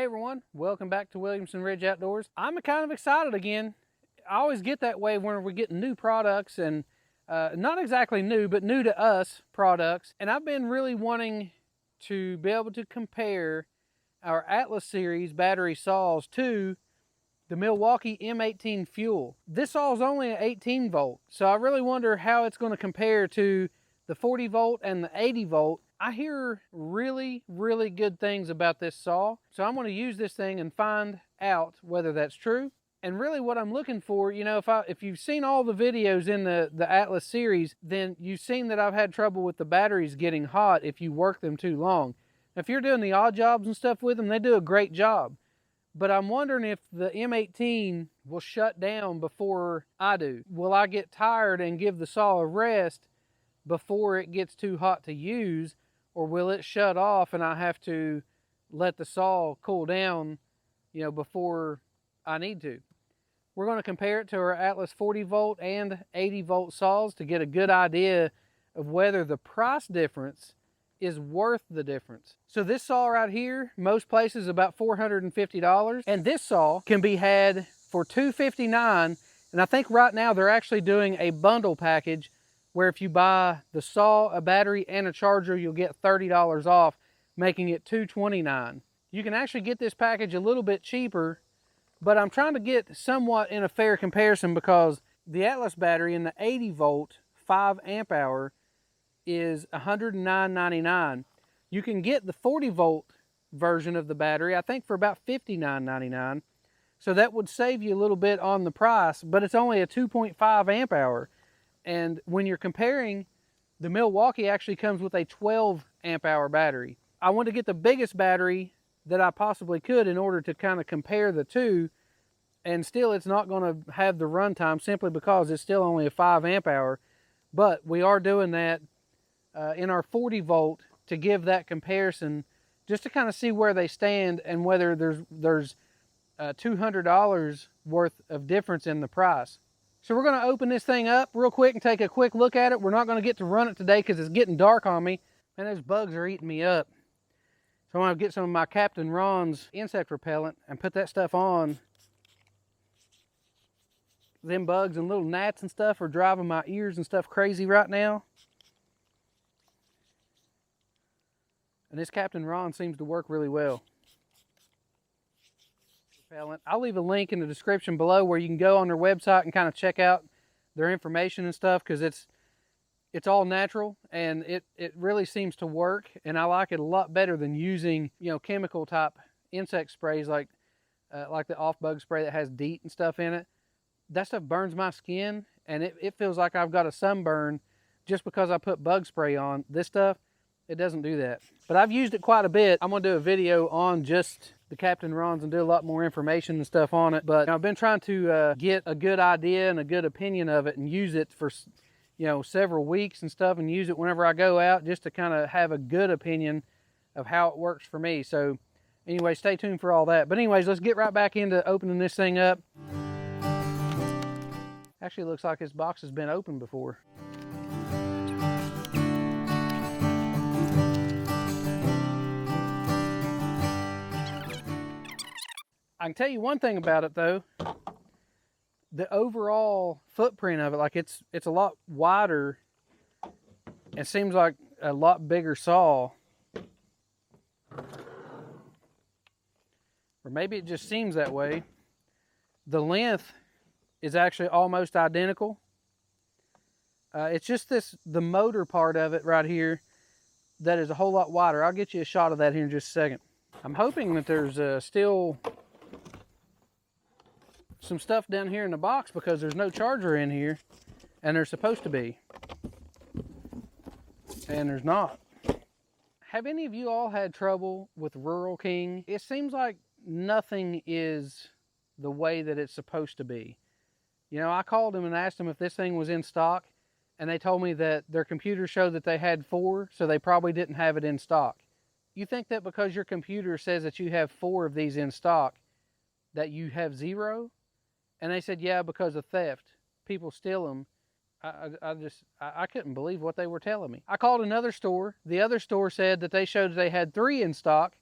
Hey everyone, welcome back to Williamson Ridge Outdoors. I'm kind of excited again. I always get that way when we're getting new products and not exactly new, but new to us products. And I've been really wanting to be able to compare our Atlas series battery saws to the Milwaukee M18 fuel. This saw is only an 18 volt, so I really wonder how it's going to compare to the 40 volt and the 80 volt. I hear really good things about this saw, so I'm going to use this thing and find out whether that's true. And really what I'm looking for, you know, if you've seen all the videos in the Atlas series, then you've seen that I've had trouble with the batteries getting hot if you work them too long. If you're doing the odd jobs and stuff with them, they do a great job. But I'm wondering if the M18 will shut down before I do. Will I get tired and give the saw a rest before it gets too hot to use? Or will it shut off and I have to let the saw cool down, you know, before I need to? We're going to compare it to our Atlas 40 volt and 80 volt saws to get a good idea of whether the price difference is worth the difference. So this saw right here, most places about $450, and this saw can be had for $259, and I think right now they're actually doing a bundle package where if you buy the saw, a battery, and a charger, you'll get $30 off, making it $229. You can actually get this package a little bit cheaper, but I'm trying to get somewhat in a fair comparison because the Atlas battery in the 80 volt 5 amp hour is $109.99. You can get the 40 volt version of the battery, I think, for about $59.99. So that would save you a little bit on the price, but it's only a 2.5 amp hour. And when you're comparing, the Milwaukee actually comes with a 12 amp hour battery. I want to get the biggest battery that I possibly could in order to kind of compare the two, and still it's not going to have the runtime simply because it's still only a 5 amp hour. But we are doing that in our 40 volt to give that comparison, just to kind of see where they stand and whether there's $200 worth of difference in the price. So we're going to open this thing up real quick and take a quick look at it. We're not going to get to run it today because it's getting dark on me, and those bugs are eating me up. So I'm going to get some of my Captain Ron's insect repellent and put that stuff on. Them bugs and little gnats and stuff are driving my ears and stuff crazy right now. And this Captain Ron seems to work really well. Repellent. I'll leave a link in the description below where you can go on their website and kind of check out their information and stuff, because it's all natural and it really seems to work, and I like it a lot better than using, you know, chemical type insect sprays like the off bug spray that has DEET and stuff in it. That stuff burns my skin and it feels like I've got a sunburn just because I put bug spray on. This stuff, it doesn't do that. But I've used it quite a bit. I'm going to do a video on just the Captain Ron's and do a lot more information and stuff on it. But I've been trying to get a good idea and a good opinion of it and use it for, you know, several weeks and stuff, and use it whenever I go out just to kind of have a good opinion of how it works for me. So anyway, stay tuned for all that. But anyways, let's get right back into opening this thing up. Actually, it looks like this box has been opened before. I can tell you one thing about it though, the overall footprint of it, like it's a lot wider. It seems like a lot bigger saw. Or maybe it just seems that way. The length is actually almost identical. It's just the motor part of it right here that is a whole lot wider. I'll get you a shot of that here in just a second. I'm hoping that there's still some stuff down here in the box, because there's no charger in here, and there's supposed to be, and there's not. Have any of you all had trouble with Rural King? It seems like nothing is the way that it's supposed to be. You know, I called them and asked them if this thing was in stock, and they told me that their computer showed that they had 4, so they probably didn't have it in stock. You think that because your computer says that you have 4 of these in stock, that you have 0? And they said, yeah, because of theft. People steal them. I couldn't believe what they were telling me. I called another store. The other store said that they showed that they had 3 in stock,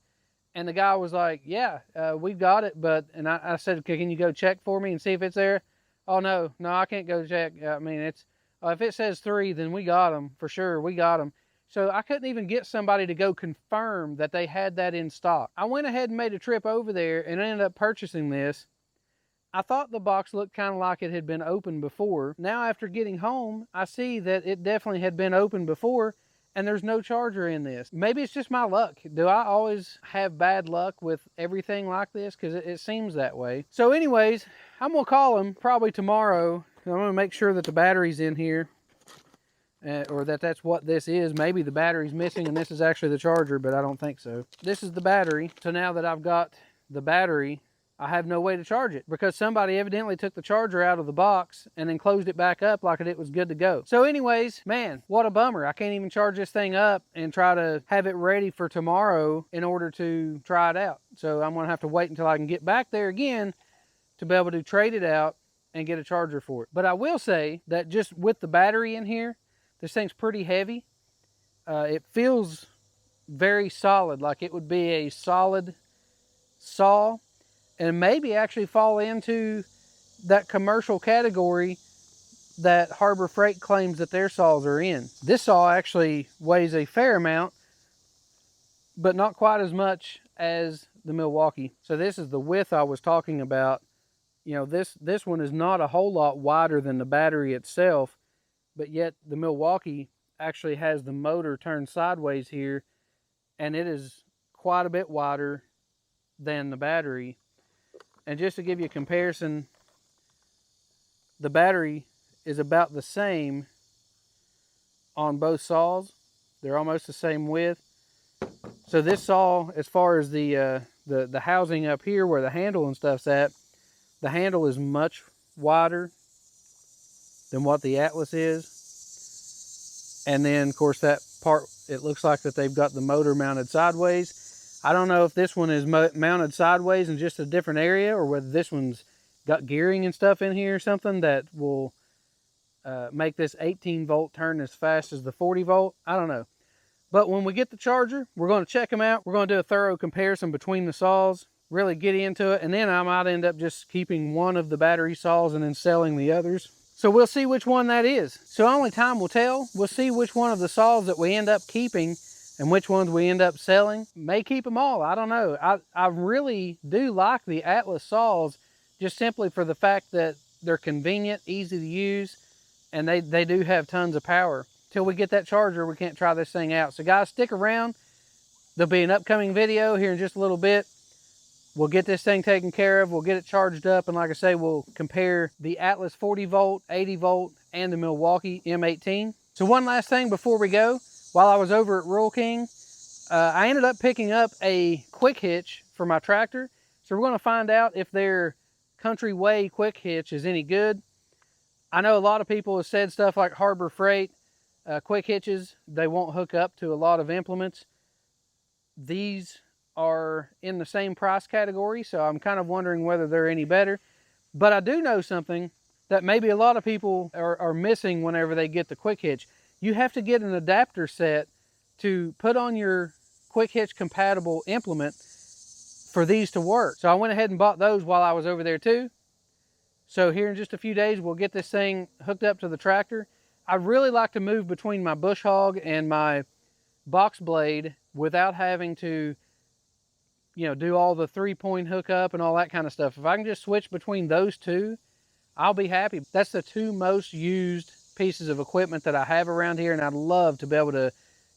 And the guy was like, yeah, we've got it. And I said, okay, can you go check for me and see if it's there? Oh, no, I can't go check. I mean, if it says 3, then we got them for sure. We got them. So I couldn't even get somebody to go confirm that they had that in stock. I went ahead and made a trip over there and ended up purchasing this. I thought the box looked kind of like it had been opened before. Now after getting home, I see that it definitely had been opened before, and there's no charger in this. Maybe it's just my luck. Do I always have bad luck with everything like this? Because it seems that way. So anyways, I'm going to call him probably tomorrow. I'm going to make sure that the battery's in here. Or that's what this is. Maybe the battery's missing and this is actually the charger, but I don't think so. This is the battery. So now that I've got the battery, I have no way to charge it because somebody evidently took the charger out of the box and then closed it back up like it was good to go. So anyways, man, what a bummer. I can't even charge this thing up and try to have it ready for tomorrow in order to try it out. So I'm going to have to wait until I can get back there again to be able to trade it out and get a charger for it. But I will say that just with the battery in here, this thing's pretty heavy. It feels very solid, like it would be a solid saw, and maybe actually fall into that commercial category that Harbor Freight claims that their saws are in. This saw actually weighs a fair amount, but not quite as much as the Milwaukee. So this is the width I was talking about. You know, this one is not a whole lot wider than the battery itself, but yet the Milwaukee actually has the motor turned sideways here, and it is quite a bit wider than the battery. And just to give you a comparison, the battery is about the same on both saws. They're almost the same width. So this saw, as far as the housing up here where the handle and stuff's at, the handle is much wider than what the Atlas is. And then of course that part, it looks like that they've got the motor mounted sideways. I don't know if this one is mounted sideways in just a different area, or whether this one's got gearing and stuff in here or something that will make this 18 volt turn as fast as the 40 volt. I don't know. But when we get the charger, we're going to check them out. We're going to do a thorough comparison between the saws, really get into it, and then I might end up just keeping one of the battery saws and then selling the others. So we'll see which one that is. So only time will tell. We'll see which one of the saws that we end up keeping and which ones we end up selling. May keep them all, I don't know. I really do like the Atlas saws, just simply for the fact that they're convenient, easy to use, and they do have tons of power. Till we get that charger, we can't try this thing out. So guys, stick around. There'll be an upcoming video here in just a little bit. We'll get this thing taken care of. We'll get it charged up. And like I say, we'll compare the Atlas 40 volt, 80 volt, and the Milwaukee M18. So one last thing before we go. While I was over at Rural King, I ended up picking up a quick hitch for my tractor. So we're going to find out if their Country Way quick hitch is any good. I know a lot of people have said stuff like Harbor Freight quick hitches, they won't hook up to a lot of implements. These are in the same price category, so I'm kind of wondering whether they're any better. But I do know something that maybe a lot of people are missing whenever they get the quick hitch. You have to get an adapter set to put on your quick hitch compatible implement for these to work. So I went ahead and bought those while I was over there too. So here in just a few days, we'll get this thing hooked up to the tractor. I really like to move between my bush hog and my box blade without having to, you know, do all the 3-point hookup and all that kind of stuff. If I can just switch between those two, I'll be happy. That's the two most used pieces of equipment that I have around here, and I'd love to be able to,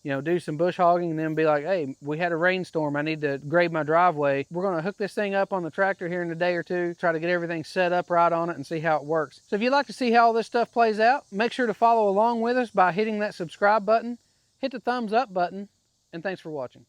you know, do some bush hogging and then be like, hey, we had a rainstorm, I need to grade my driveway. We're going to hook this thing up on the tractor here in a day or two, try to get everything set up right on it and see how it works. So if you'd like to see how all this stuff plays out, make sure to follow along with us by hitting that subscribe button, hit the thumbs up button, and thanks for watching.